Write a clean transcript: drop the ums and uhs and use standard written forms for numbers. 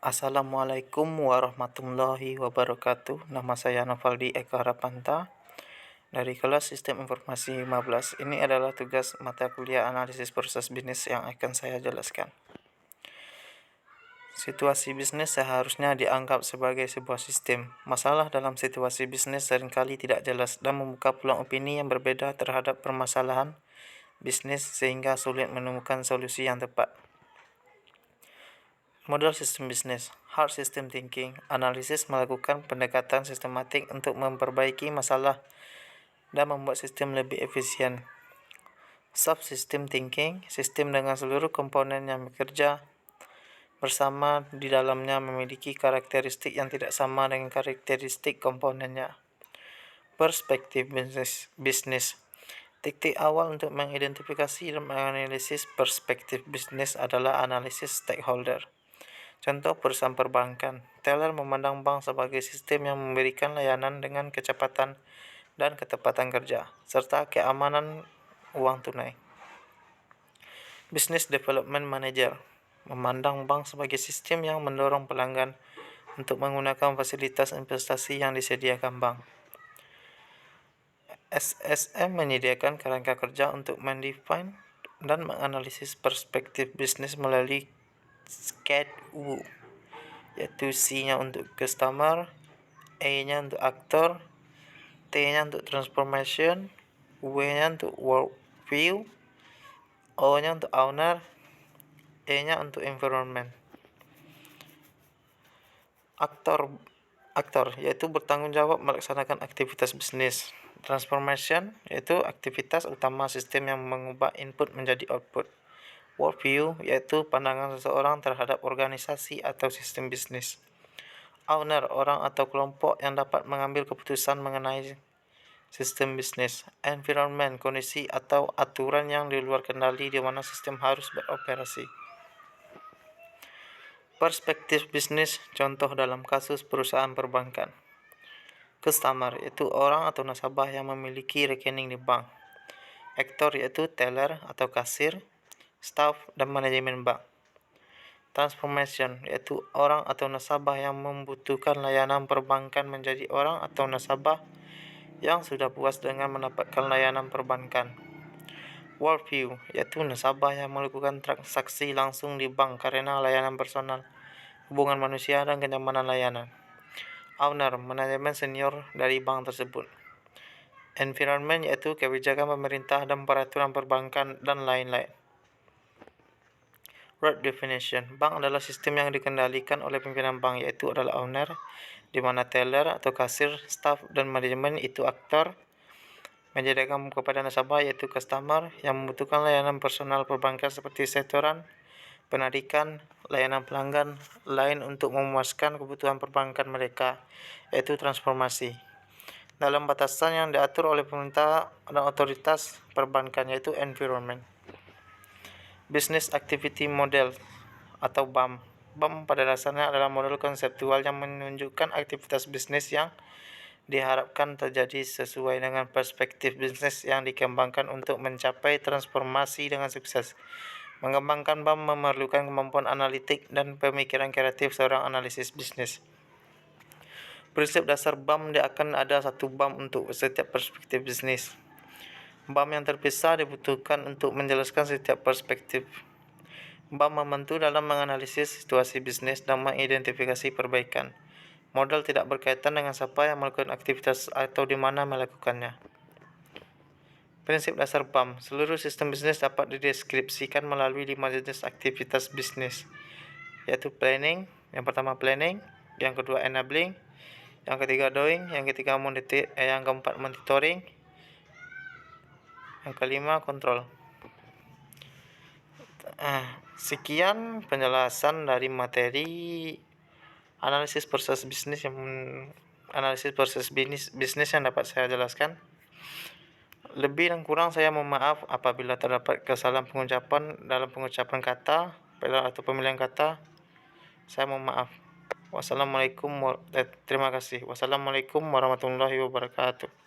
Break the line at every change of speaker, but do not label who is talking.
Assalamualaikum warahmatullahi wabarakatuh. Nama saya Novaldi Eka Harapanta dari kelas Sistem Informasi 15. Ini adalah tugas mata kuliah analisis proses bisnis yang akan saya jelaskan. Situasi bisnis seharusnya dianggap sebagai sebuah sistem. Masalah dalam situasi bisnis seringkali tidak jelas dan membuka peluang opini yang berbeda terhadap permasalahan bisnis sehingga sulit menemukan solusi yang tepat. Model sistem bisnis, hard system thinking, analisis melakukan pendekatan sistematik untuk memperbaiki masalah dan membuat sistem lebih efisien. Soft system thinking, sistem dengan seluruh komponen yang bekerja bersama di dalamnya memiliki karakteristik yang tidak sama dengan karakteristik komponennya. Perspektif bisnis. Titik awal untuk mengidentifikasi dan menganalisis perspektif bisnis adalah analisis stakeholder. Contoh perusahaan perbankan. Teller memandang bank sebagai sistem yang memberikan layanan dengan kecepatan dan ketepatan kerja, serta keamanan uang tunai. Business Development Manager memandang bank sebagai sistem yang mendorong pelanggan untuk menggunakan fasilitas investasi yang disediakan bank. SSM menyediakan kerangka kerja untuk mendefine dan menganalisis perspektif bisnis melalui SCAD-U, yaitu C-nya untuk customer, A-nya untuk aktor, T-nya untuk transformation, W-nya untuk worldview, O-nya untuk owner, E-nya untuk environment. Aktor yaitu bertanggung jawab melaksanakan aktivitas bisnis. Transformation yaitu aktivitas utama sistem yang mengubah input menjadi output. Worldview yaitu pandangan seseorang terhadap organisasi atau sistem bisnis. Owner, orang atau kelompok yang dapat mengambil keputusan mengenai sistem bisnis. Environment, kondisi atau aturan yang di luar kendali di mana sistem harus beroperasi. Perspektif bisnis, contoh dalam kasus perusahaan perbankan. Customer, yaitu orang atau nasabah yang memiliki rekening di bank. Aktor, yaitu teller atau kasir, staff, dan manajemen bank. Transformation, yaitu orang atau nasabah yang membutuhkan layanan perbankan menjadi orang atau nasabah yang sudah puas dengan mendapatkan layanan perbankan. Worldview, yaitu nasabah yang melakukan transaksi langsung di bank karena layanan personal, hubungan manusia, dan kenyamanan layanan. Owner, manajemen senior dari bank tersebut. Environment, yaitu kebijakan pemerintah dan peraturan perbankan, dan lain-lain. Root definition. Bank adalah sistem yang dikendalikan oleh pimpinan bank, yaitu adalah owner, di mana teller atau kasir, staff, dan manajemen itu aktor. Menyediakan kepada nasabah, yaitu customer, yang membutuhkan layanan personal perbankan seperti setoran, penarikan, layanan pelanggan lain untuk memuaskan kebutuhan perbankan mereka, yaitu transformasi. Dalam batasan yang diatur oleh pemerintah dan otoritas perbankan, yaitu environment. Business Activity Model atau BAM. BAM pada dasarnya adalah model konseptual yang menunjukkan aktivitas bisnis yang diharapkan terjadi sesuai dengan perspektif bisnis yang dikembangkan untuk mencapai transformasi dengan sukses. Mengembangkan BAM memerlukan kemampuan analitik dan pemikiran kreatif seorang analisis bisnis. Prinsip dasar BAM akan ada satu BAM untuk setiap perspektif bisnis. BAM yang terpisah dibutuhkan untuk menjelaskan setiap perspektif. BAM membantu dalam menganalisis situasi bisnis dan mengidentifikasi perbaikan. Model tidak berkaitan dengan siapa yang melakukan aktivitas atau di mana melakukannya. Prinsip dasar BAM, seluruh sistem bisnis dapat dideskripsikan melalui 5 jenis aktivitas bisnis, yaitu planning, yang pertama planning, yang kedua enabling, yang ketiga doing, yang keempat monitoring, yang kelima kontrol. Sekian penjelasan dari materi analisis proses bisnis yang dapat saya jelaskan. Lebih dan kurang saya mohon maaf apabila terdapat kesalahan pengucapan dalam pengucapan kata atau pemilihan kata. Saya mohon maaf. Terima kasih. Wassalamualaikum warahmatullahi wabarakatuh.